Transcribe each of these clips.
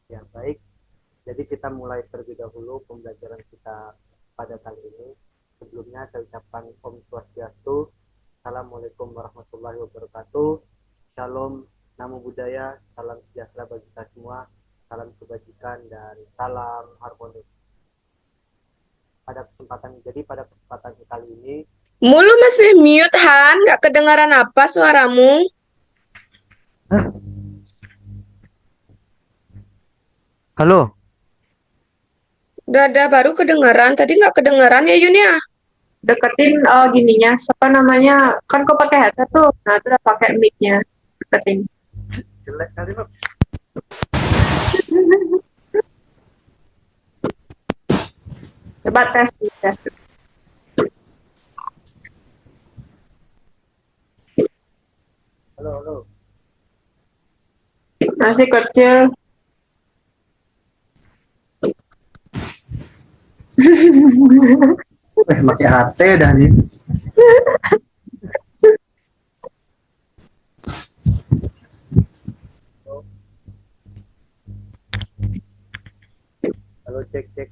Ya, baik. Jadi kita mulai terlebih dahulu pembelajaran kita pada kali ini. Sebelumnya saya ucapkan Om Swastiastu, Assalamualaikum warahmatullahi wabarakatuh, Shalom, Namo Buddhaya, salam sejahtera bagi kita semua, salam kebajikan dan salam harmoni. Pada kesempatan kali ini, Mulu masih mute, Han. Nggak kedengaran apa suaramu? halo, Udah baru kedengaran. Tadi nggak kedengaran ya, Yun ya? Deketin gininya, siapa namanya, kan kau pakai headset tuh, nah itu udah pakai mic-nya, deketin. jelek kali Pak. Coba tes, tes. Halo, halo. Masih kecil. Masih HT dah nih. Halo, cek cek.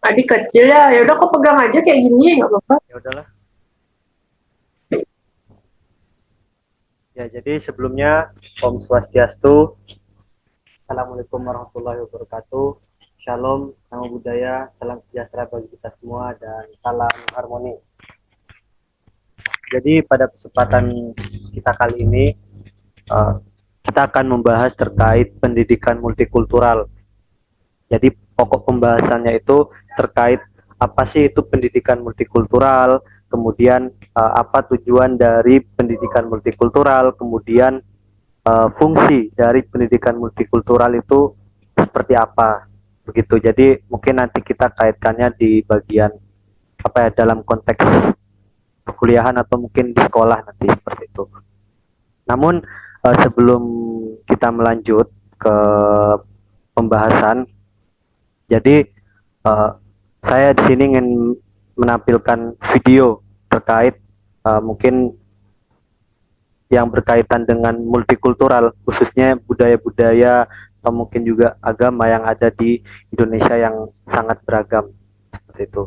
Adik kecil ya, ya udah kau pegang aja kayak gini, nggak apa-apa. Ya udahlah. Ya, jadi sebelumnya Om Swastiastu, Assalamualaikum warahmatullahi wabarakatuh, Shalom, Namo Buddhaya, salam sejahtera bagi kita semua dan salam harmoni. Jadi pada kesempatan kita kali ini eh, kita akan membahas terkait pendidikan multikultural. Jadi pokok pembahasannya itu terkait apa sih itu pendidikan multikultural, kemudian apa tujuan dari pendidikan multikultural, kemudian fungsi dari pendidikan multikultural itu seperti apa, begitu. Jadi mungkin nanti kita kaitkannya di bagian apa ya, dalam konteks perkuliahan atau mungkin di sekolah nanti seperti itu. Namun sebelum kita melanjut ke pembahasan, jadi saya di sini ingin menampilkan video terkait mungkin yang berkaitan dengan multikultural, khususnya budaya-budaya atau mungkin juga agama yang ada di Indonesia yang sangat beragam seperti itu.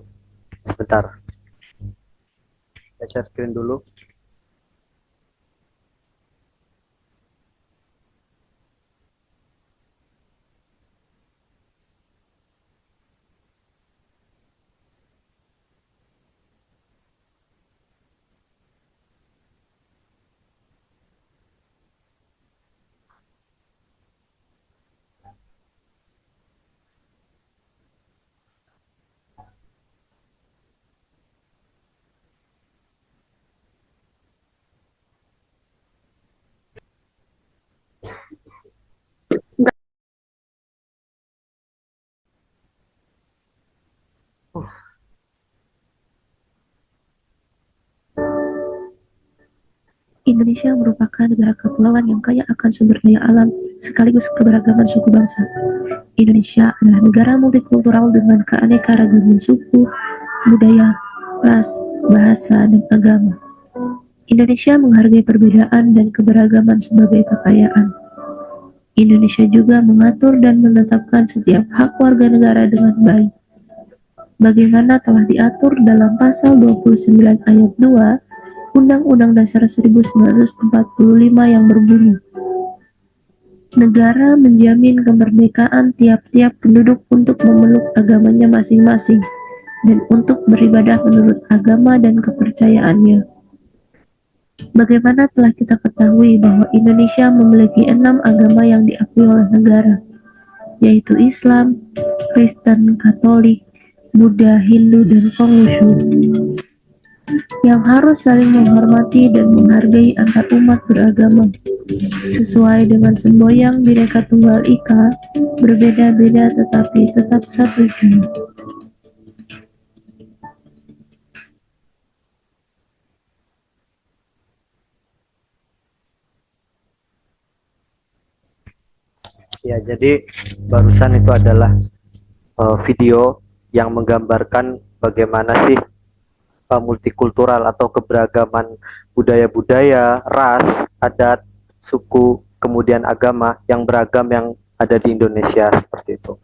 Sebentar, saya share screen dulu. Indonesia merupakan negara kepulauan yang kaya akan sumber daya alam sekaligus keberagaman suku bangsa. Indonesia adalah negara multikultural dengan keanekaragaman suku, budaya, ras, bahasa, dan agama. Indonesia menghargai perbedaan dan keberagaman sebagai kekayaan. Indonesia juga mengatur dan menetapkan setiap hak warga negara dengan baik. Bagaimana telah diatur dalam pasal 29 ayat 2 Undang-Undang Dasar 1945 yang berbunyi, negara menjamin kemerdekaan tiap-tiap penduduk untuk memeluk agamanya masing-masing dan untuk beribadah menurut agama dan kepercayaannya. Bagaimana telah kita ketahui bahwa Indonesia memiliki 6 agama yang diakui oleh negara, yaitu Islam, Kristen, Katolik, Buddha, Hindu, dan Konghucu, yang harus saling menghormati dan menghargai antar umat beragama. Sesuai dengan semboyan Bhinneka Tunggal Ika, berbeda-beda tetapi tetap satu jiwa. Ya, jadi barusan itu adalah video yang menggambarkan bagaimana sih multikultural atau keberagaman budaya-budaya, ras, adat, suku, kemudian agama yang beragam yang ada di Indonesia seperti itu.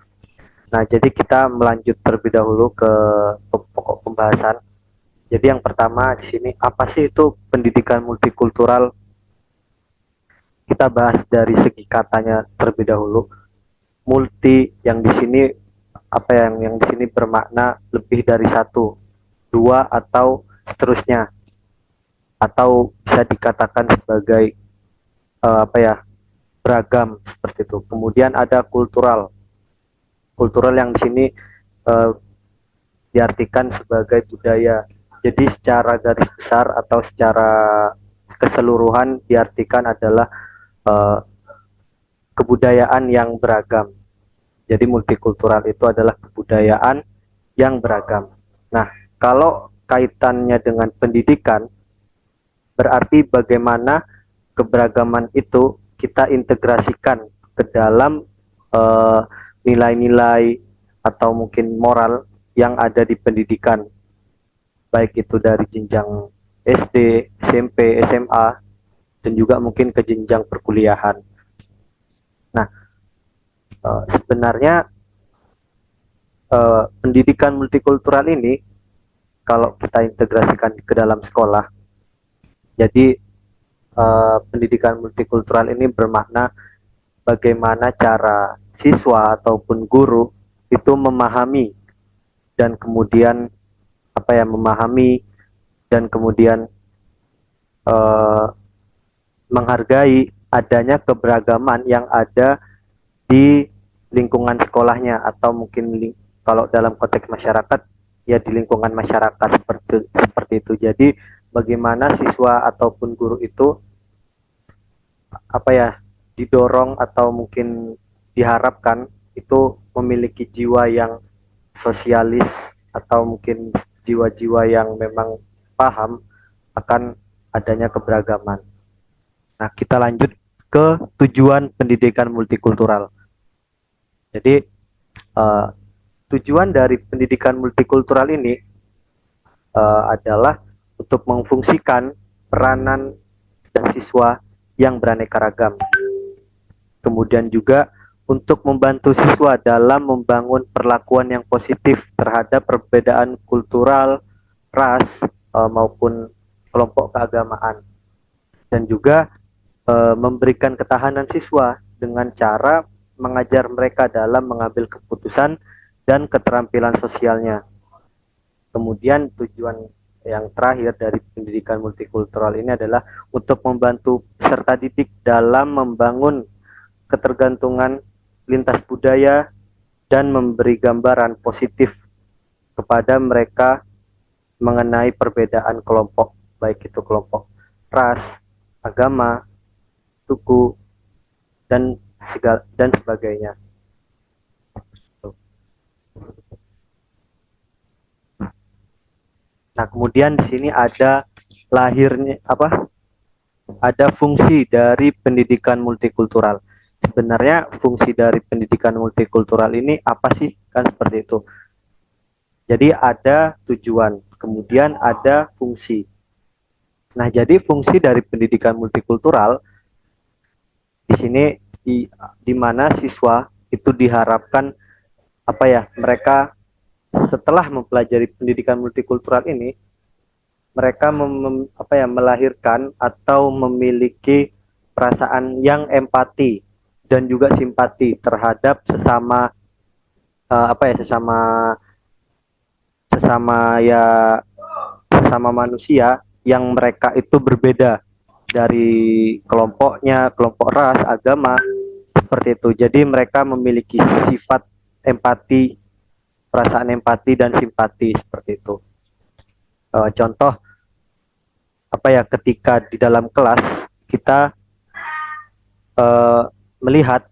Nah, jadi kita melanjut terlebih dahulu ke pokok pembahasan. Jadi yang pertama di sini, apa sih itu pendidikan multikultural? Kita bahas dari segi katanya terlebih dahulu. Multi yang di sini yang di sini bermakna lebih dari satu, dua atau seterusnya, atau bisa dikatakan sebagai beragam seperti itu. Kemudian ada kultural. Kultural yang di sini eh, diartikan sebagai budaya. Jadi secara garis besar atau secara keseluruhan diartikan adalah eh, kebudayaan yang beragam. Jadi multikultural itu adalah kebudayaan yang beragam. Nah, kalau kaitannya dengan pendidikan, berarti bagaimana keberagaman itu kita integrasikan ke dalam nilai-nilai atau mungkin moral yang ada di pendidikan, baik itu dari jenjang SD, SMP, SMA, dan juga mungkin ke jenjang perkuliahan. Nah, sebenarnya pendidikan multikultural ini kalau kita integrasikan ke dalam sekolah, jadi pendidikan multikultural ini bermakna bagaimana cara siswa ataupun guru itu memahami dan kemudian memahami dan kemudian menghargai adanya keberagaman yang ada di lingkungan sekolahnya, atau mungkin kalau dalam konteks masyarakat ya di lingkungan masyarakat seperti itu. Jadi bagaimana siswa ataupun guru itu didorong atau mungkin diharapkan itu memiliki jiwa yang sosialis atau mungkin jiwa-jiwa yang memang paham akan adanya keberagaman. Nah, kita lanjut ke tujuan pendidikan multikultural. Jadi tujuan dari pendidikan multikultural ini adalah untuk memfungsikan peranan dan siswa yang beraneka ragam. Kemudian juga untuk membantu siswa dalam membangun perlakuan yang positif terhadap perbedaan kultural, ras, maupun kelompok keagamaan. Dan juga memberikan ketahanan siswa dengan cara mengajar mereka dalam mengambil keputusan dan keterampilan sosialnya. Kemudian tujuan yang terakhir dari pendidikan multikultural ini adalah untuk membantu peserta didik dalam membangun ketergantungan lintas budaya dan memberi gambaran positif kepada mereka mengenai perbedaan kelompok, baik itu kelompok ras, agama, suku, dan sebagainya. Nah, kemudian di sini ada ada fungsi dari pendidikan multikultural. Sebenarnya fungsi dari pendidikan multikultural ini apa sih? Kan seperti itu. Jadi ada tujuan, kemudian ada fungsi. Nah, jadi fungsi dari pendidikan multikultural di sini di mana siswa itu diharapkan mereka setelah mempelajari pendidikan multikultural ini, mereka melahirkan atau memiliki perasaan yang empati dan juga simpati terhadap sesama sesama manusia yang mereka itu berbeda dari kelompoknya, kelompok ras, agama, seperti itu. Jadi mereka memiliki sifat empati, perasaan empati dan simpati seperti itu. Contoh ketika di dalam kelas kita melihat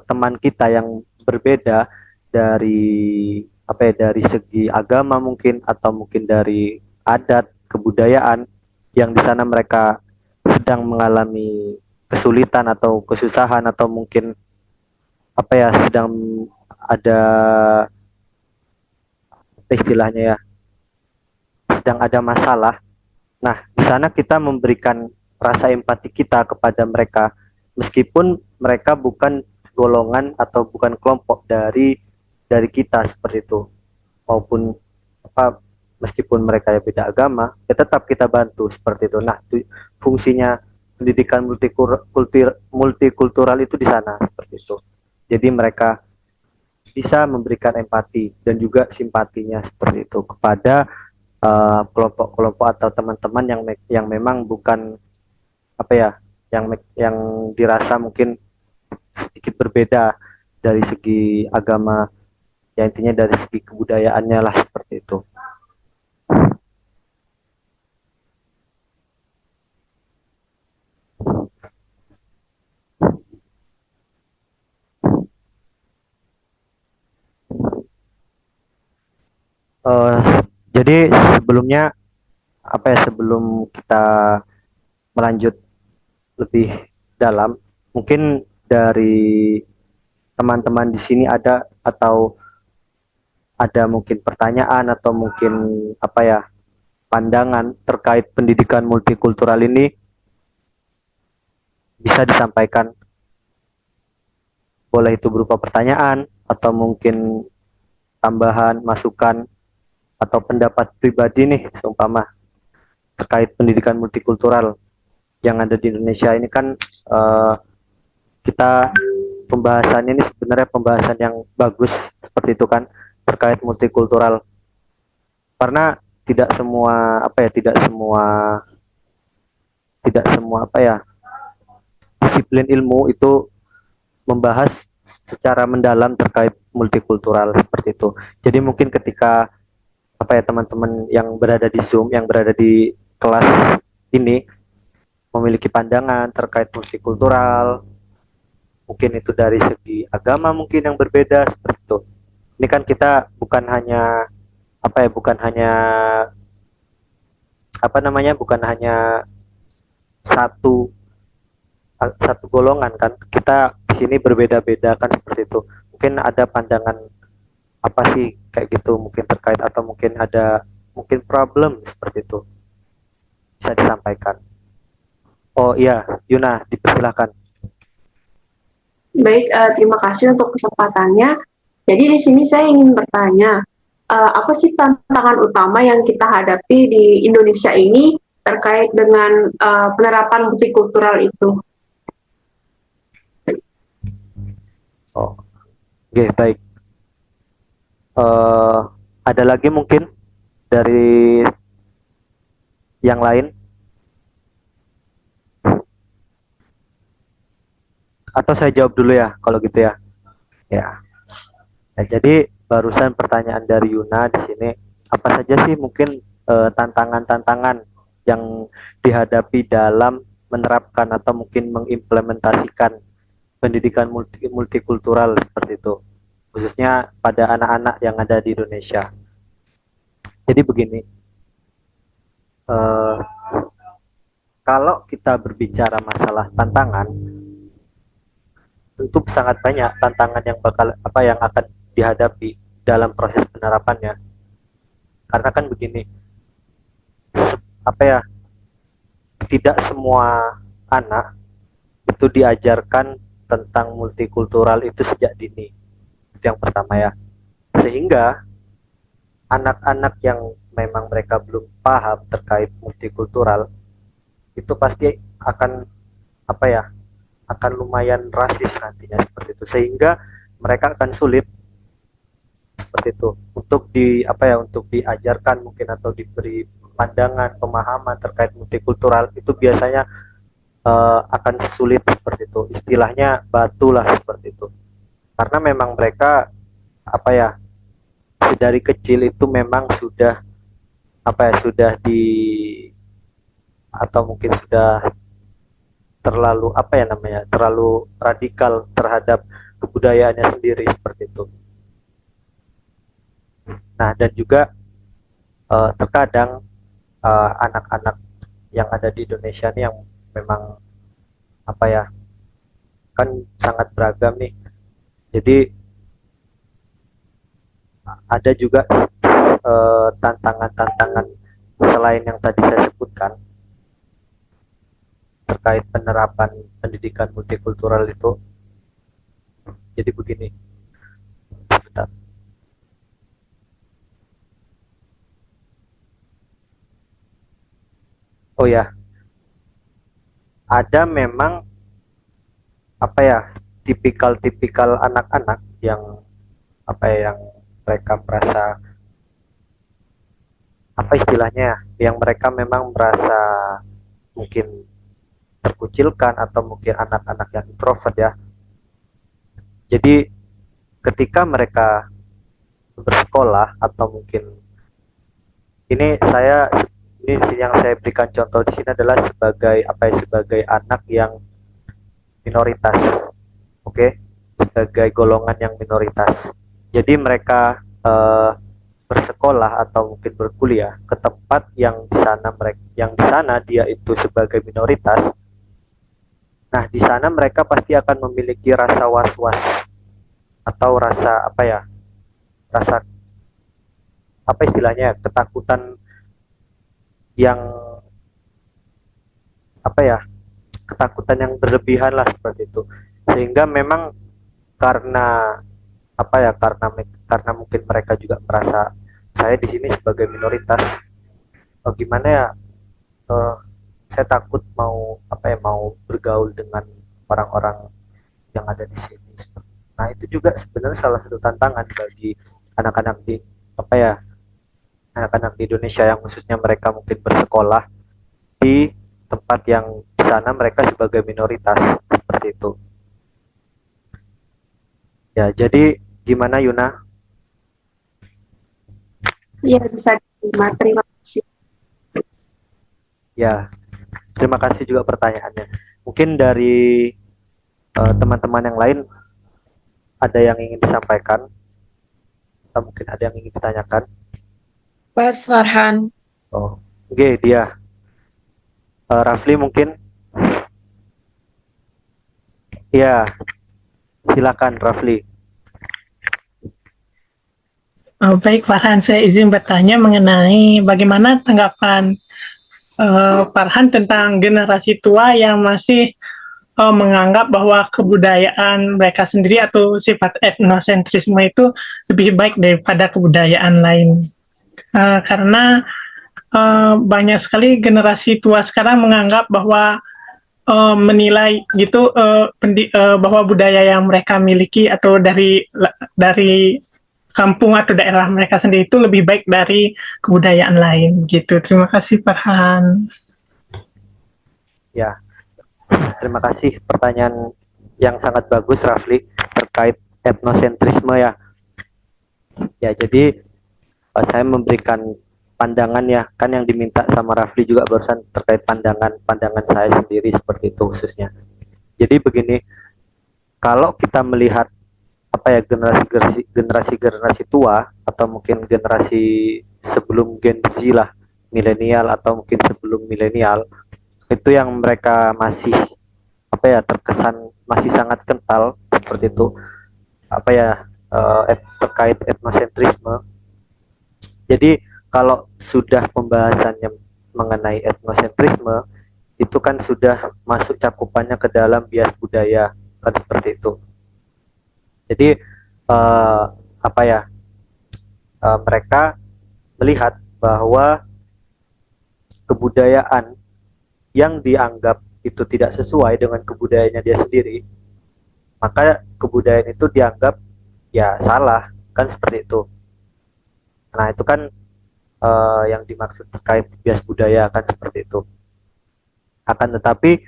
teman kita yang berbeda dari dari segi agama mungkin, atau mungkin dari adat kebudayaan, yang di sana mereka sedang mengalami kesulitan atau kesusahan, atau mungkin sedang ada istilahnya ya, sedang ada masalah. Nah, di sana kita memberikan rasa empati kita kepada mereka, meskipun mereka bukan golongan atau bukan kelompok dari kita seperti itu, maupun apa, meskipun mereka ya beda agama ya tetap kita bantu seperti itu. Nah, fungsinya pendidikan multikultural itu di sana seperti itu. Jadi mereka bisa memberikan empati dan juga simpatinya seperti itu kepada kelompok-kelompok atau teman-teman yang memang bukan apa ya, yang dirasa mungkin sedikit berbeda dari segi agama, ya intinya dari segi kebudayaannya lah seperti itu. Eh, jadi sebelumnya apa ya, sebelum kita melanjut lebih dalam, mungkin dari teman-teman di sini ada mungkin pertanyaan atau mungkin apa ya, pandangan terkait pendidikan multikultural ini bisa disampaikan. Boleh itu berupa pertanyaan atau mungkin tambahan, masukan atau pendapat pribadi nih, seumpama terkait pendidikan multikultural yang ada di Indonesia ini kan. Kita pembahasannya ini sebenarnya pembahasan yang bagus seperti itu kan, terkait multikultural, karena tidak semua apa ya, disiplin ilmu itu membahas secara mendalam terkait multikultural seperti itu. Jadi mungkin ketika apa ya, teman-teman yang berada di Zoom, yang berada di kelas ini memiliki pandangan terkait multikultural, mungkin itu dari segi agama mungkin yang berbeda seperti itu. Ini kan kita bukan hanya apa ya, bukan hanya satu satu golongan kan. Kita di sini berbeda-beda kan seperti itu. Mungkin ada pandangan apa sih kayak gitu mungkin terkait, atau mungkin ada mungkin problem seperti itu, bisa disampaikan. Oh iya, Yuna, dipersilakan. Baik, terima kasih untuk kesempatannya. Jadi di sini saya ingin bertanya, apa sih tantangan utama yang kita hadapi di Indonesia ini terkait dengan penerapan multikultural itu? Oh, oke, baik. Eh, ada lagi mungkin dari yang lain, atau saya jawab dulu ya kalau gitu ya. Ya. Nah, jadi barusan pertanyaan dari Yuna di sini, apa saja sih mungkin tantangan-tantangan yang dihadapi dalam menerapkan atau mungkin mengimplementasikan pendidikan multikultural seperti itu, khususnya pada anak-anak yang ada di Indonesia. Jadi begini, eh, kalau kita berbicara masalah tantangan, tentu sangat banyak tantangan yang akan dihadapi dalam proses penerapannya. Karena kan begini, apa ya, tidak semua anak itu diajarkan tentang multikultural itu sejak dini. Itu yang pertama ya. Sehingga anak-anak yang memang mereka belum paham terkait multikultural itu pasti akan apa ya, akan lumayan rasis nantinya seperti itu, sehingga mereka akan sulit seperti itu untuk diajarkan mungkin atau diberi pandangan pemahaman terkait multikultural. Itu biasanya akan sulit seperti itu, istilahnya batu lah seperti itu, karena memang mereka apa ya, dari kecil itu memang sudah sudah di, atau mungkin sudah terlalu terlalu radikal terhadap kebudayaannya sendiri seperti itu. Nah, dan juga terkadang anak-anak yang ada di Indonesia ini yang memang kan sangat beragam nih. Jadi ada juga tantangan-tantangan selain yang tadi saya sebutkan terkait penerapan pendidikan multikultural itu. Jadi begini, sebentar. Oh ya, ada memang apa ya, tipikal-tipikal anak-anak yang apa ya, yang mereka merasa apa istilahnya ya, yang mereka memang merasa mungkin terkucilkan atau mungkin anak-anak yang introvert ya. Jadi ketika mereka bersekolah atau mungkin ini ini yang saya berikan contoh di sini adalah sebagai apa ya, sebagai anak yang minoritas, oke, sebagai golongan yang minoritas. Jadi mereka bersekolah atau mungkin berkuliah ke tempat yang di sana dia itu sebagai minoritas. Nah, di sana mereka pasti akan memiliki rasa was-was atau rasa apa ya, rasa apa istilahnya, ketakutan yang apa ya, ketakutan yang berlebihan lah seperti itu. Sehingga memang karena apa ya, karena mungkin mereka juga merasa saya di sini sebagai minoritas, gimana ya, eh, saya takut mau apa ya, mau bergaul dengan orang-orang yang ada di sini. Nah, itu juga sebenarnya salah satu tantangan bagi anak-anak di apa ya, anak-anak di Indonesia yang khususnya mereka mungkin bersekolah di tempat yang di sana mereka sebagai minoritas seperti itu. Ya, jadi gimana Yuna? Ya, bisa diterima. Terima kasih. Ya, terima kasih juga pertanyaannya. Mungkin dari teman-teman yang lain ada yang ingin disampaikan atau mungkin ada yang ingin ditanyakan. Mas Farhan. Oh, oke, dia. Rafli mungkin? Ya, silakan Rafli. Baik, Farhan, saya izin bertanya mengenai bagaimana tanggapan Farhan tentang generasi tua yang masih menganggap bahwa kebudayaan mereka sendiri atau sifat etnosentrisme itu lebih baik daripada kebudayaan lain. Karena banyak sekali generasi tua sekarang menganggap bahwa menilai gitu bahwa budaya yang mereka miliki atau dari kampung atau daerah mereka sendiri itu lebih baik dari kebudayaan lain gitu. Terima kasih Farhan. Ya, terima kasih pertanyaan yang sangat bagus Rafli terkait etnosentrisme ya. Ya, jadi saya memberikan pandangan ya, kan yang diminta sama Rafli juga barusan terkait pandangan saya sendiri seperti itu khususnya. Jadi begini, kalau kita melihat apa ya, generasi tua atau mungkin generasi sebelum Gen Z lah, milenial atau mungkin sebelum milenial, itu yang mereka masih apa ya, terkesan masih sangat kental seperti itu apa ya, terkait etnosentrisme. Jadi kalau sudah pembahasannya mengenai etnosentrisme, itu kan sudah masuk cakupannya ke dalam bias budaya, kan seperti itu. Jadi apa ya, mereka melihat bahwa kebudayaan yang dianggap itu tidak sesuai dengan kebudayaannya dia sendiri, maka kebudayaan itu dianggap ya salah, kan seperti itu. Nah, itu kan yang dimaksud terkait bias budaya, kan seperti itu. Akan tetapi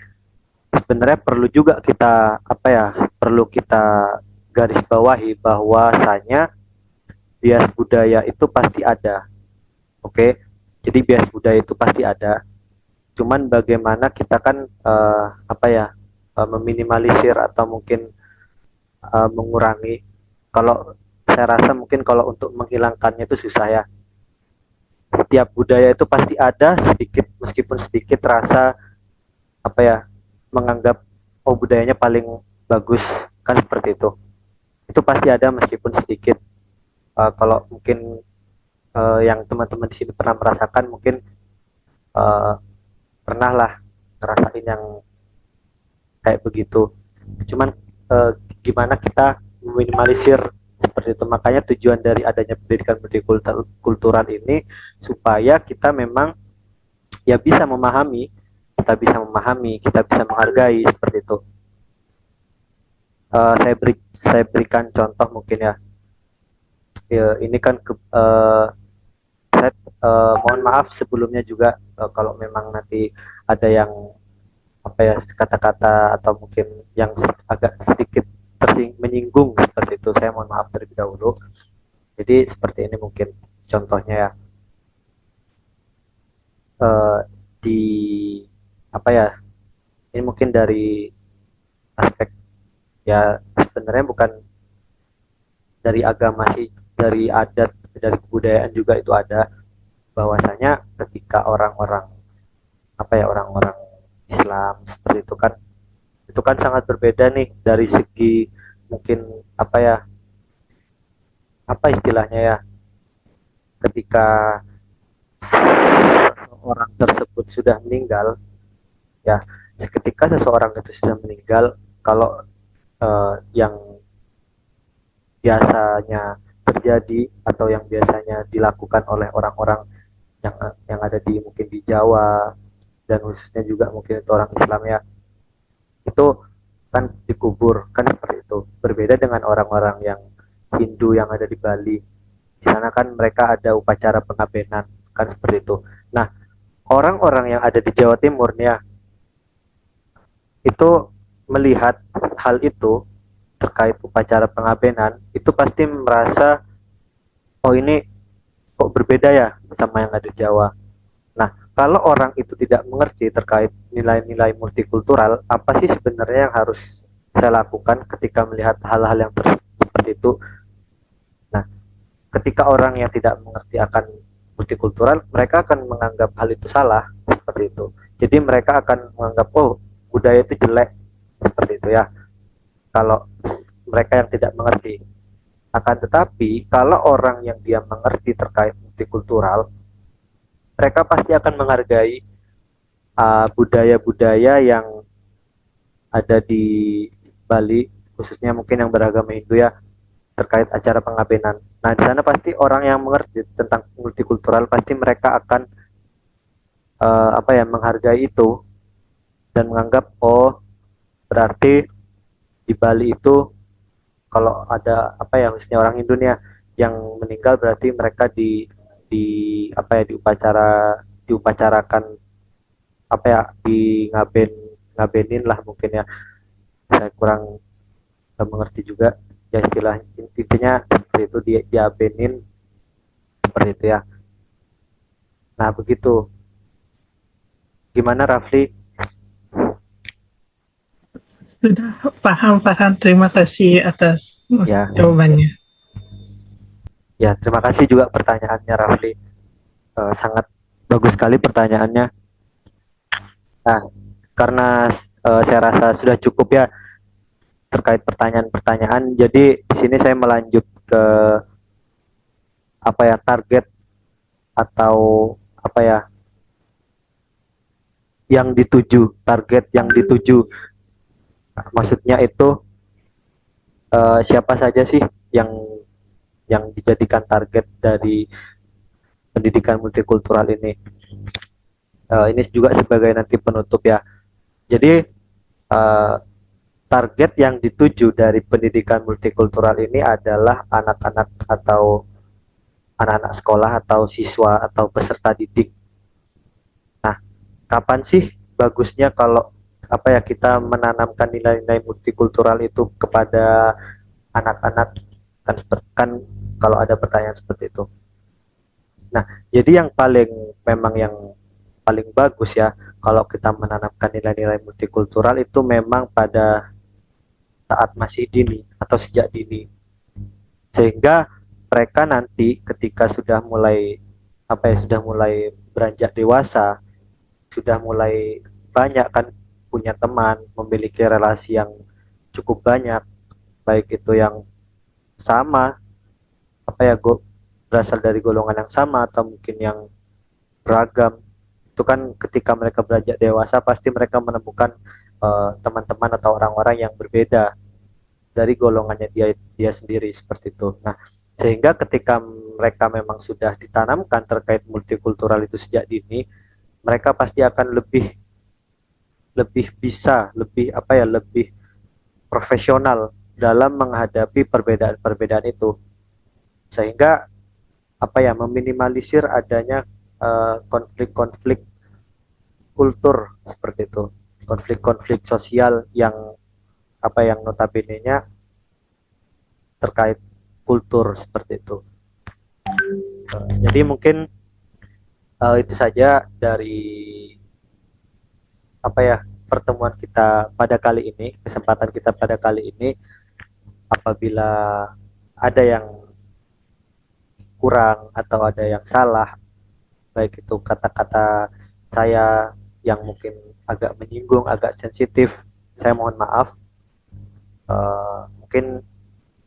sebenarnya perlu juga kita apa ya, perlu kita garis bawahi bahwasanya bias budaya itu pasti ada. Oke. Jadi bias budaya itu pasti ada. Cuman bagaimana kita kan apa ya, meminimalisir atau mungkin mengurangi. Kalau saya rasa mungkin kalau untuk menghilangkannya itu susah ya. Setiap budaya itu pasti ada sedikit, meskipun sedikit rasa apa ya, menganggap oh budayanya paling bagus, kan seperti itu pasti ada meskipun sedikit. Kalau mungkin yang teman-teman di sini pernah merasakan, mungkin uh, pernah lah ngerasain yang kayak begitu. Cuman gimana kita meminimalisir seperti itu. Makanya tujuan dari adanya pendidikan multikultural ini supaya kita memang ya kita bisa menghargai seperti itu. Saya berikan contoh mungkin ya. Ini kan saya mohon maaf sebelumnya juga kalau memang nanti ada yang apa ya kata-kata atau mungkin yang agak sedikit menyinggung seperti itu, saya mohon maaf terlebih dahulu. Jadi seperti ini mungkin contohnya ya. Di apa ya, ini mungkin dari aspek ya sebenarnya bukan dari agama sih, dari adat, dari kebudayaan juga itu ada, bahwasanya ketika orang-orang apa ya, orang-orang Islam seperti itu kan sangat berbeda nih dari segi mungkin apa ya, apa istilahnya ya, ketika orang tersebut sudah meninggal ya, ketika seseorang itu sudah meninggal, kalau yang biasanya terjadi atau yang biasanya dilakukan oleh orang-orang yang ada di mungkin di Jawa dan khususnya juga mungkin itu orang Islam ya, itu kan dikubur kan seperti itu. Berbeda dengan orang-orang yang Hindu yang ada di Bali. Di sana kan mereka ada upacara pengabenan kan seperti itu. Nah, orang-orang yang ada di Jawa Timur nih ya, itu melihat hal itu terkait upacara pengabenan, itu pasti merasa, oh ini kok berbeda ya sama yang ada di Jawa. Nah, kalau orang itu tidak mengerti terkait nilai-nilai multikultural, apa sih sebenarnya yang harus saya lakukan ketika melihat hal-hal yang seperti itu? Nah, ketika orang yang tidak mengerti akan multikultural, mereka akan menganggap hal itu salah, seperti itu. Jadi mereka akan menganggap, oh budaya itu jelek, seperti itu ya. Kalau mereka yang tidak mengerti. Akan tetapi, kalau orang yang dia mengerti terkait multikultural, mereka pasti akan menghargai budaya-budaya yang ada di Bali, khususnya mungkin yang beragama Hindu ya, terkait acara pengabenan. Nah, di sana pasti orang yang mengerti tentang multikultural pasti mereka akan apa ya, menghargai itu dan menganggap, oh berarti di Bali itu kalau ada apa ya, khususnya orang Indonesia yang meninggal, berarti mereka di apa ya, diupacarakan apa ya, ngabenin lah mungkin ya. Saya kurang mengerti juga ya istilah, intinya seperti itu, diabenin seperti itu ya. Nah begitu, gimana Rafli? Sudah paham, Farhan. Terima kasih atas Ya. jawabannya. Ya, terima kasih juga pertanyaannya Rafli. Sangat bagus sekali pertanyaannya. Nah, karena saya rasa sudah cukup ya terkait pertanyaan-pertanyaan. Jadi di sini saya melanjut ke apa ya, target atau apa ya, yang dituju, target yang dituju. Nah, maksudnya itu siapa saja sih yang dijadikan target dari pendidikan multikultural ini. Ini juga sebagai nanti penutup ya. Jadi target yang dituju dari pendidikan multikultural ini adalah anak-anak atau anak-anak sekolah atau siswa atau peserta didik. Nah, kapan sih bagusnya kalau apa ya, kita menanamkan nilai-nilai multikultural itu kepada anak-anak, kan kalau ada pertanyaan seperti itu. Nah, jadi yang paling bagus ya kalau kita menanamkan nilai-nilai multikultural itu memang pada saat masih dini atau sejak dini, sehingga mereka nanti ketika sudah mulai apa ya, sudah mulai beranjak dewasa, sudah mulai banyak kan punya teman, memiliki relasi yang cukup banyak, baik itu yang sama apa ya, berasal dari golongan yang sama atau mungkin yang beragam. Itu kan ketika mereka beranjak dewasa pasti mereka menemukan teman-teman atau orang-orang yang berbeda. dari golongannya dia sendiri seperti itu. Nah, sehingga ketika mereka memang sudah ditanamkan terkait multikultural itu sejak dini, mereka pasti akan lebih lebih bisa, lebih apa ya, lebih profesional dalam menghadapi perbedaan-perbedaan itu. Sehingga apa ya, meminimalisir adanya konflik-konflik kultur seperti itu, konflik-konflik sosial yang apa yang notabene-nya terkait kultur seperti itu. Jadi mungkin itu saja dari apa ya, pertemuan kita pada kali ini, kesempatan kita pada kali ini. Apabila ada yang kurang atau ada yang salah, baik itu kata-kata saya yang mungkin agak menyinggung, agak sensitif, saya mohon maaf. Mungkin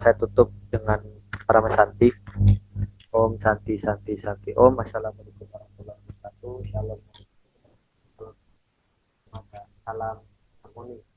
saya tutup dengan para Santi. Om Santi Santi Santi Om. Assalamualaikum warahmatullahi wabarakatuh. Shalom. Salam harmoni.